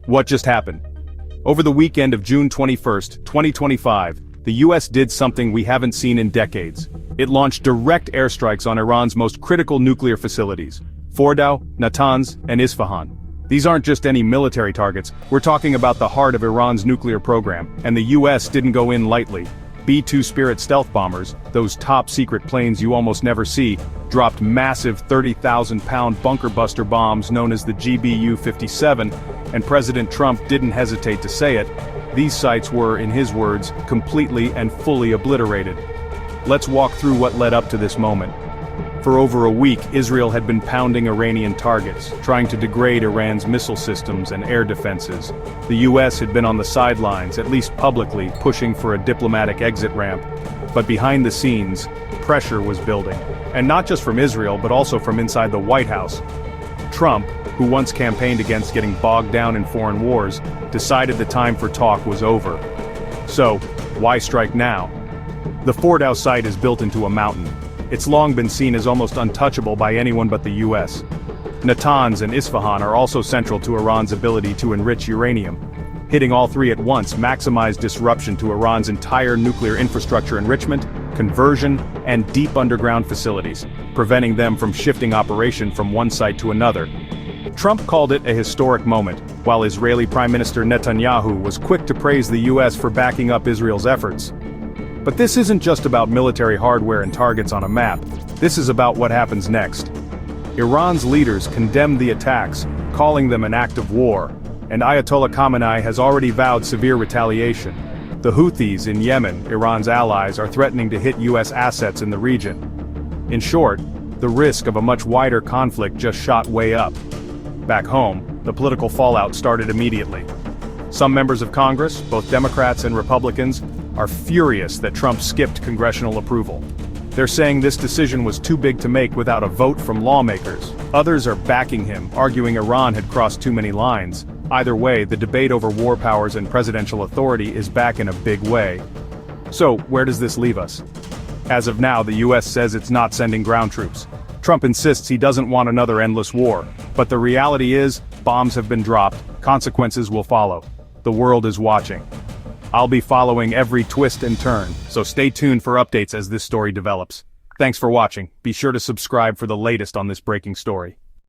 What just happened? Over the weekend of June 21st, 2025, the US did something we haven't seen in decades. It launched direct airstrikes on Iran's most critical nuclear facilities: Fordow, Natanz, and Isfahan. These aren't just any military targets, we're talking about the heart of Iran's nuclear program, and the US didn't go in lightly. B-2 Spirit stealth bombers, those top-secret planes you almost never see, dropped massive 30,000-pound bunker-buster bombs known as the GBU-57, and President Trump didn't hesitate to say it. These sites were, in his words, completely and fully obliterated. Let's walk through what led up to this moment. For over a week, Israel had been pounding Iranian targets, trying to degrade Iran's missile systems and air defenses. The US had been on the sidelines, at least publicly, pushing for a diplomatic exit ramp. But behind the scenes, pressure was building. And not just from Israel, but also from inside the White House. Trump, who once campaigned against getting bogged down in foreign wars, decided the time for talk was over. So, why strike now? The Fordow site is built into a mountain. It's long been seen as almost untouchable by anyone but the US. Natanz and Isfahan are also central to Iran's ability to enrich uranium. Hitting all three at once maximized disruption to Iran's entire nuclear infrastructure enrichment, conversion, and deep underground facilities, preventing them from shifting operation from one site to another. Trump called it a historic moment, while Israeli Prime Minister Netanyahu was quick to praise the US for backing up Israel's efforts. But this isn't just about military hardware and targets on a map. This is about what happens next. Iran's leaders condemned the attacks, calling them an act of war, and Ayatollah Khamenei has already vowed severe retaliation. The Houthis in Yemen, Iran's allies, are threatening to hit US assets in the region. In short, the risk of a much wider conflict just shot way up. Back home, the political fallout started immediately. Some members of Congress, both Democrats and Republicans, are furious that Trump skipped congressional approval. They're saying this decision was too big to make without a vote from lawmakers. Others are backing him, arguing Iran had crossed too many lines. Either way, the debate over war powers and presidential authority is back in a big way. So, where does this leave us? As of now, the US says it's not sending ground troops. Trump insists he doesn't want another endless war. But the reality is, bombs have been dropped, consequences will follow. The world is watching. I'll be following every twist and turn, so stay tuned for updates as this story develops. Thanks for watching. Be sure to subscribe for the latest on this breaking story.